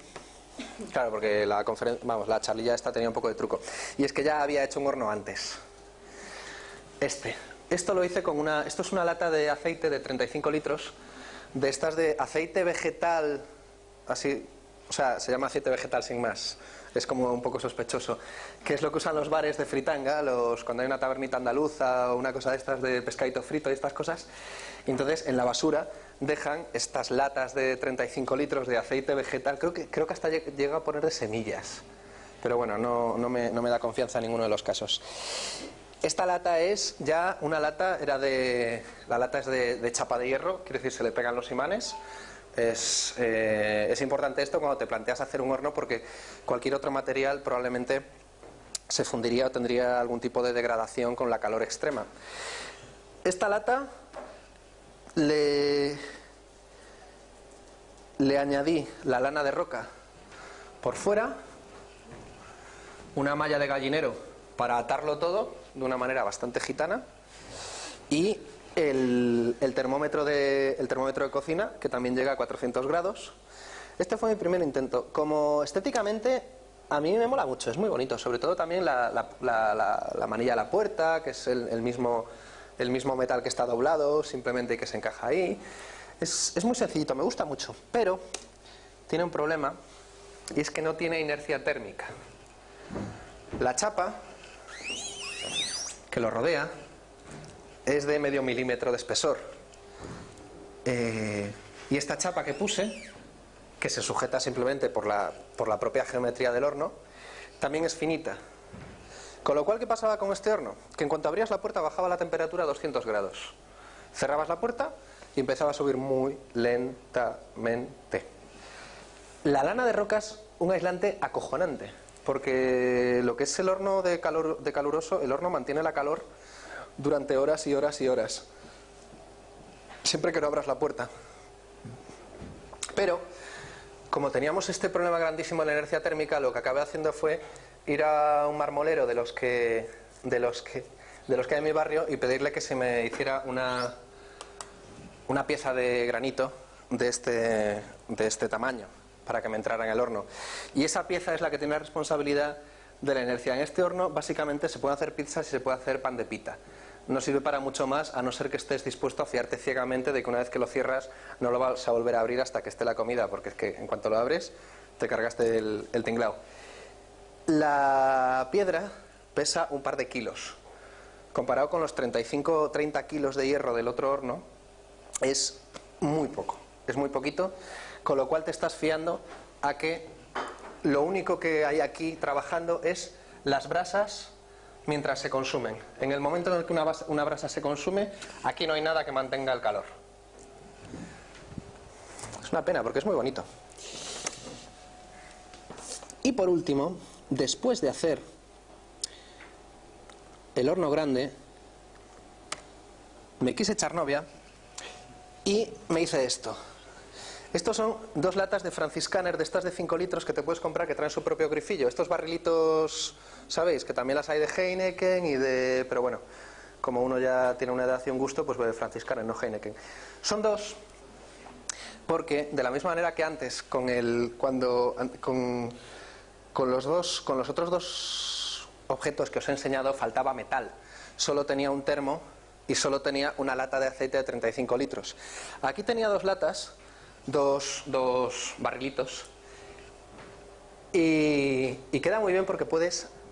Speaker 2: Claro, porque la charlilla esta tenía un poco de truco. Y es que ya había hecho un horno antes. Esto lo hice con esto es una lata de aceite de 35 litros, de estas de aceite vegetal, así, o sea, se llama aceite vegetal sin más. Es como un poco sospechoso, que es lo que usan los bares de fritanga, cuando hay una tabernita andaluza o una cosa de estas de pescadito frito y estas cosas. Y entonces en la basura dejan estas latas de 35 litros de aceite vegetal, creo que hasta llega a poner de semillas, pero bueno, no me da confianza en ninguno de los casos. Esta lata es ya una lata, la lata es de chapa de hierro, quiere decir se le pegan los imanes. Es importante esto cuando te planteas hacer un horno, porque cualquier otro material probablemente se fundiría o tendría algún tipo de degradación con la calor extrema. Esta lata le añadí la lana de roca por fuera, una malla de gallinero para atarlo todo de una manera bastante gitana, y el termómetro de cocina, que también llega a 400 grados. Este fue mi primer intento. Como estéticamente a mí me mola mucho, es muy bonito, sobre todo también la manilla de la puerta, que es el mismo metal que está doblado, simplemente que se encaja ahí. Es muy sencillito, me gusta mucho, pero tiene un problema, y es que no tiene inercia térmica. La chapa que lo rodea es de medio milímetro de espesor. Y esta chapa que puse, que se sujeta simplemente por la propia geometría del horno, también es finita. Con lo cual, ¿qué pasaba con este horno? Que en cuanto abrías la puerta bajaba la temperatura a 200 grados. Cerrabas la puerta y empezaba a subir muy lentamente. La lana de roca es un aislante acojonante, porque lo que es el horno de caluroso, el horno mantiene la calor durante horas y horas y horas, siempre que no abras la puerta. Pero, como teníamos este problema grandísimo de la inercia térmica, lo que acabé haciendo fue ir a un marmolero de los que hay en mi barrio y pedirle que se me hiciera una pieza de granito de este tamaño para que me entrara en el horno. Y esa pieza es la que tiene la responsabilidad de la inercia. En este horno básicamente se puede hacer pizzas y se puede hacer pan de pita. No sirve para mucho más, a no ser que estés dispuesto a fiarte ciegamente de que una vez que lo cierras no lo vas a volver a abrir hasta que esté la comida, porque es que en cuanto lo abres te cargaste el tinglao. La piedra pesa un par de kilos. Comparado con los 35 o 30 kilos de hierro del otro horno, es muy poco, es muy poquito, con lo cual te estás fiando a que lo único que hay aquí trabajando es las brasas mientras se consumen. En el momento en el que una brasa se consume, aquí no hay nada que mantenga el calor. Es una pena porque es muy bonito. Y por último, después de hacer el horno grande, me quise echar novia y me hice esto. Estos son 2 latas de Franciscaner, de estas de 5 litros que te puedes comprar, que traen su propio grifillo. Estos barrilitos, ¿sabéis? Que también las hay de Heineken y de... Pero bueno, como uno ya tiene una edad y un gusto, pues de Franciscaner, no Heineken. Son 2 porque, de la misma manera que antes, con los otros 2 objetos que os he enseñado, faltaba metal. Solo tenía un termo y solo tenía una lata de aceite de 35 litros. Aquí tenía 2 latas... Dos barrilitos y queda muy bien porque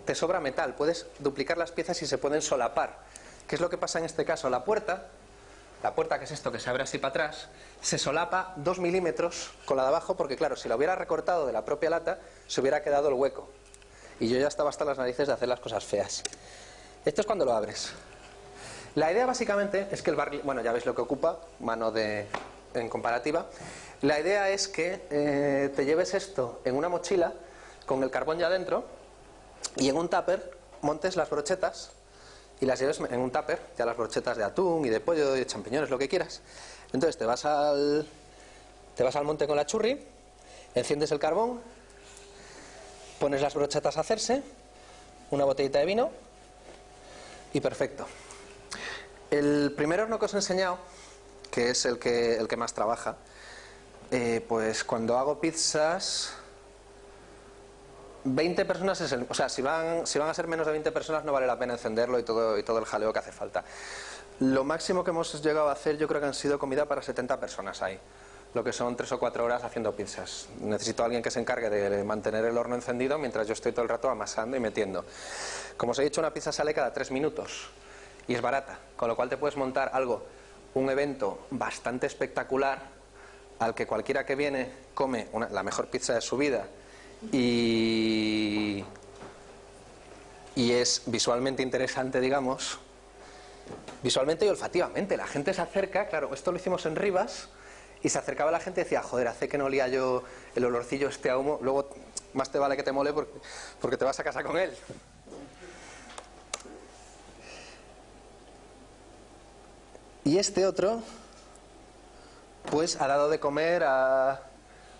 Speaker 2: te sobra metal, puedes duplicar las piezas y se pueden solapar. ¿Qué es lo que pasa en este caso? La puerta que es esto que se abre así para atrás, se solapa 2 milímetros con la de abajo, porque claro, si la hubiera recortado de la propia lata se hubiera quedado el hueco y yo ya estaba hasta las narices de hacer las cosas feas. Esto es cuando lo abres. La idea básicamente es que el barril, bueno, ya veis lo que ocupa, en comparativa. La idea es que te lleves esto en una mochila con el carbón ya dentro y en un tupper montes las brochetas y las lleves en un tupper, ya las brochetas de atún y de pollo y de champiñones, lo que quieras. Entonces te vas al monte con la churri, enciendes el carbón, pones las brochetas a hacerse, una botellita de vino y perfecto. El primer horno que os he enseñado, que es el que más trabaja, pues cuando hago pizzas, 20 personas es o sea, si van a ser menos de 20 personas no vale la pena encenderlo y todo el jaleo que hace falta. Lo máximo que hemos llegado a hacer yo creo que han sido comida para 70 personas ahí, lo que son 3 o 4 horas haciendo pizzas. Necesito a alguien que se encargue de mantener el horno encendido mientras yo estoy todo el rato amasando y metiendo. Como os he dicho, una pizza sale cada 3 minutos y es barata, con lo cual te puedes montar un evento bastante espectacular al que cualquiera que viene come la mejor pizza de su vida y es visualmente interesante, digamos, visualmente y olfativamente. La gente se acerca, claro, esto lo hicimos en Rivas y se acercaba la gente y decía, joder, hace que no olía yo el olorcillo a humo, luego más te vale que te mole porque te vas a casa con él. Y este otro, pues ha dado de comer a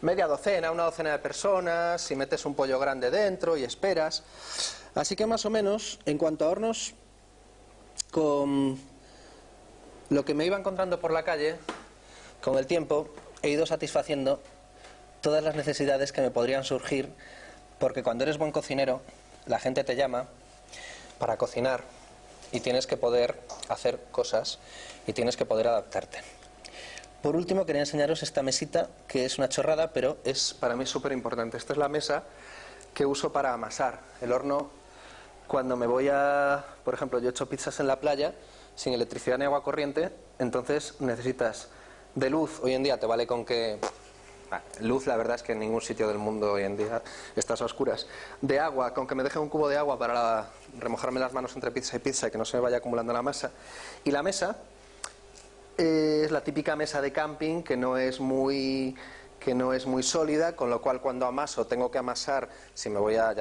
Speaker 2: media docena, una docena de personas, si metes un pollo grande dentro y esperas. Así que más o menos, en cuanto a hornos, con lo que me iba encontrando por la calle, con el tiempo, he ido satisfaciendo todas las necesidades que me podrían surgir, porque cuando eres buen cocinero, la gente te llama para cocinar y tienes que poder hacer cosas y tienes que poder adaptarte. Por último, quería enseñaros esta mesita, que es una chorrada, pero es para mí súper importante. Esta es la mesa que uso para amasar. El horno cuando me voy a... Por ejemplo, yo he hecho pizzas en la playa sin electricidad ni agua corriente, entonces necesitas de luz. Hoy en día te vale con que... luz, la verdad es que en ningún sitio del mundo hoy en día estás a oscuras. De agua, con que me deje un cubo de agua para remojarme las manos entre pizza y pizza y que no se me vaya acumulando la masa. Y la mesa es la típica mesa de camping que no es muy sólida, con lo cual cuando amaso tengo que amasar, si me voy a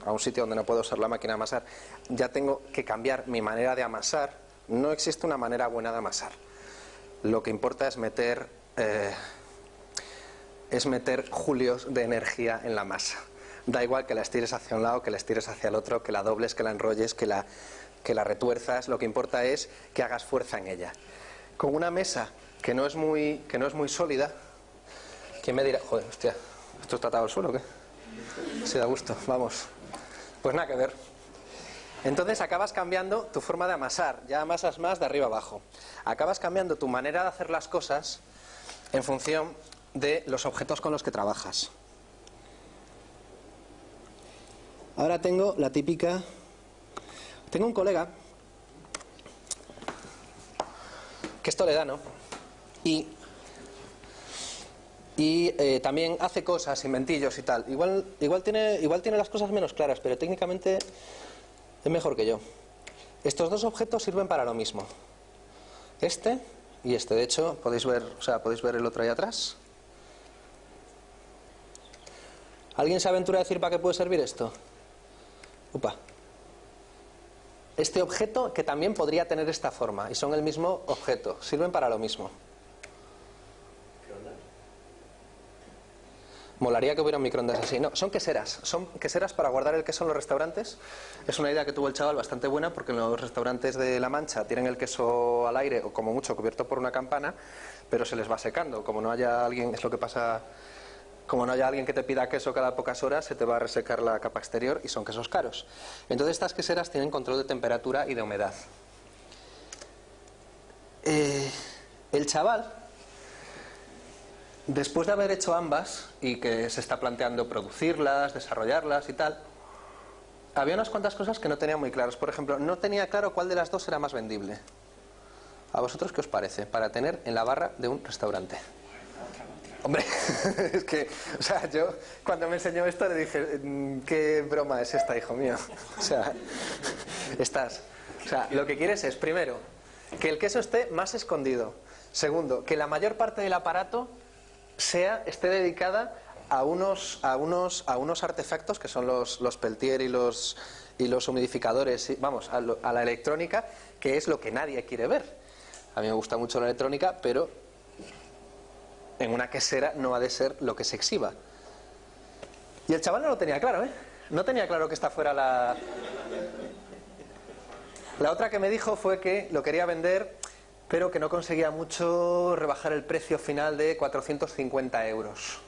Speaker 2: un sitio donde no puedo usar la máquina de amasar, ya tengo que cambiar mi manera de amasar. No existe una manera buena de amasar. Lo que importa es meter julios de energía en la masa. Da igual que la estires hacia un lado, que la estires hacia el otro, que la dobles, que la enrolles, que la retuerzas. Lo que importa es que hagas fuerza en ella. Con una mesa que no es muy sólida, ¿quién me dirá? Joder, hostia, ¿esto está atado al suelo o qué? Sí, da gusto, vamos. Pues nada que ver. Entonces acabas cambiando tu forma de amasar. Ya amasas más de arriba abajo. Acabas cambiando tu manera de hacer las cosas en función de los objetos con los que trabajas. Ahora tengo la típica... Tengo un colega que es toledano y también hace cosas, inventillos y tal. Igual tiene las cosas menos claras, pero técnicamente es mejor que yo. Estos dos objetos sirven para lo mismo. Este y este. De hecho, podéis ver el otro ahí atrás. ¿Alguien se aventura a decir para qué puede servir esto? Upa. Este objeto, que también podría tener esta forma, y son el mismo objeto, sirven para lo mismo. Molaría que hubiera un microondas así. No, son queseras para guardar el queso en los restaurantes. Es una idea que tuvo el chaval bastante buena, porque en los restaurantes de La Mancha tienen el queso al aire o como mucho cubierto por una campana, pero se les va secando. Como no haya alguien, es lo que pasa, como no haya alguien que te pida queso cada pocas horas, se te va a resecar la capa exterior y son quesos caros. Entonces estas queseras tienen control de temperatura y de humedad. El chaval, después de haber hecho ambas y que se está planteando producirlas, desarrollarlas y tal, había unas cuantas cosas que no tenía muy claras. Por ejemplo, no tenía claro cuál de las dos era más vendible. ¿A vosotros qué os parece? Para tener en la barra de un restaurante. Hombre, es que, o sea, yo cuando me enseñó esto le dije, ¿qué broma es esta, hijo mío? O sea, lo que quieres es, primero, que el queso esté más escondido. Segundo, que la mayor parte del aparato esté dedicada a unos artefactos que son los Peltier y los humidificadores, vamos, a la electrónica, que es lo que nadie quiere ver. A mí me gusta mucho la electrónica, pero en una quesera no ha de ser lo que se exhiba. Y el chaval no lo tenía claro, ¿eh? No tenía claro que esta fuera la... La otra que me dijo fue que lo quería vender, pero que no conseguía mucho rebajar el precio final de 450 euros.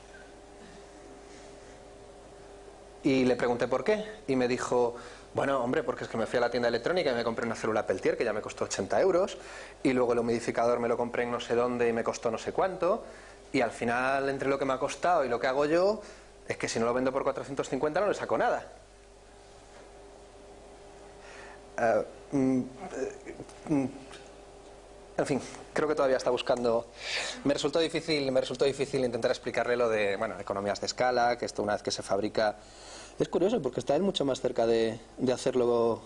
Speaker 2: Y le pregunté por qué, y me dijo, bueno, hombre, porque es que me fui a la tienda electrónica y me compré una célula Peltier que ya me costó 80 euros, y luego el humidificador me lo compré en no sé dónde y me costó no sé cuánto, y al final, entre lo que me ha costado y lo que hago yo, es que si no lo vendo por 450 no le saco nada. En fin, creo que todavía está buscando. Me resultó difícil intentar explicarle lo de, bueno, economías de escala, que esto una vez que se fabrica... Es curioso porque está él mucho más cerca de hacerlo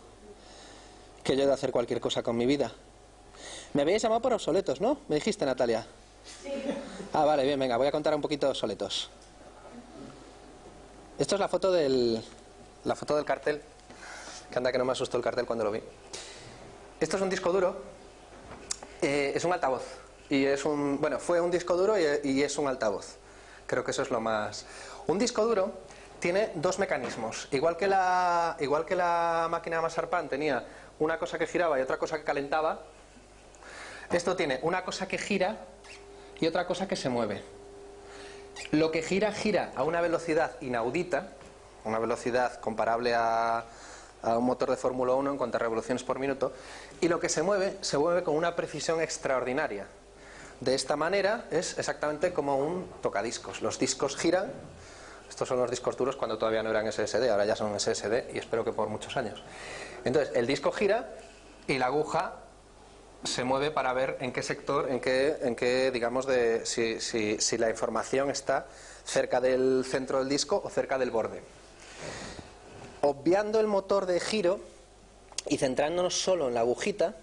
Speaker 2: que yo de hacer cualquier cosa con mi vida. Me habéis llamado por obsoletos, ¿no? Me dijiste, Natalia.
Speaker 1: Sí.
Speaker 2: Ah, vale, bien, venga, voy a contar un poquito obsoletos. Esto es la foto del cartel. Que anda que no me asustó el cartel cuando lo vi. Esto es un disco duro. Es un altavoz. Y es un... Bueno, fue un disco duro y es un altavoz. Creo que eso es lo más... Un disco duro tiene dos mecanismos. Igual que la máquina de amasar pan tenía una cosa que giraba y otra cosa que calentaba, esto tiene una cosa que gira y otra cosa que se mueve. Lo que gira a una velocidad inaudita, una velocidad comparable a un motor de Fórmula 1 en cuanto a revoluciones por minuto, y lo que se mueve con una precisión extraordinaria. De esta manera es exactamente como un tocadiscos. Los discos giran Estos son los discos duros cuando todavía no eran SSD, ahora ya son SSD y espero que por muchos años. Entonces, el disco gira y la aguja se mueve para ver en qué sector, en qué digamos, si la información está cerca del centro del disco o cerca del borde. Obviando el motor de giro y centrándonos solo en la agujita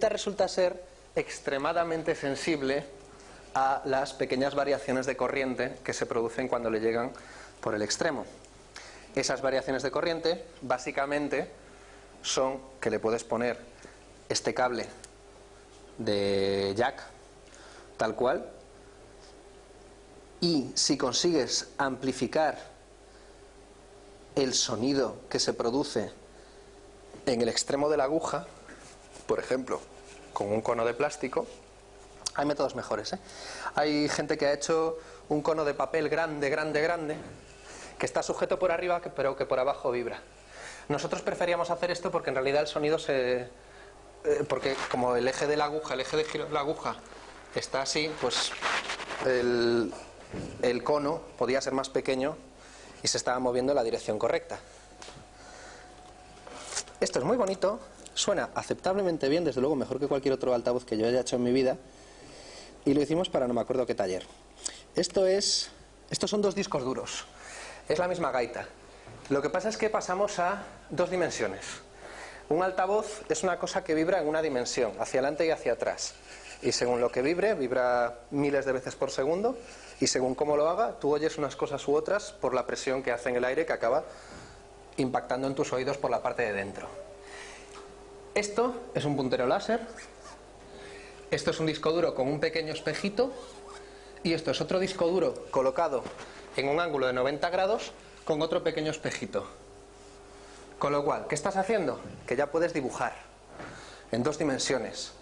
Speaker 2: resulta ser extremadamente sensible a las pequeñas variaciones de corriente que se producen cuando le llegan por el extremo. Esas variaciones de corriente básicamente son que le puedes poner este cable de jack tal cual, y si consigues amplificar el sonido que se produce en el extremo de la aguja, por ejemplo con un cono de plástico, hay métodos mejores, ¿eh? Hay gente que ha hecho un cono de papel grande, que está sujeto por arriba pero que por abajo vibra. Nosotros preferíamos hacer esto porque en realidad el sonido porque como el eje de la aguja, el eje de giro de la aguja está así, pues el cono podía ser más pequeño y se estaba moviendo en la dirección correcta. Esto es muy bonito, suena aceptablemente bien, desde luego mejor que cualquier otro altavoz que yo haya hecho en mi vida, y lo hicimos para no me acuerdo qué taller. Estos son 2 discos duros, es la misma gaita. Lo que pasa es que pasamos a 2 dimensiones. Un altavoz es una cosa que vibra en una dimensión, hacia adelante y hacia atrás. Y según lo que vibra miles de veces por segundo, y según cómo lo haga, tú oyes unas cosas u otras por la presión que hace en el aire, que acaba impactando en tus oídos por la parte de dentro. Esto es un puntero láser, esto es un disco duro con un pequeño espejito, y esto es otro disco duro colocado en un ángulo de 90 grados con otro pequeño espejito. Con lo cual, ¿qué estás haciendo? Que ya puedes dibujar en 2 dimensiones.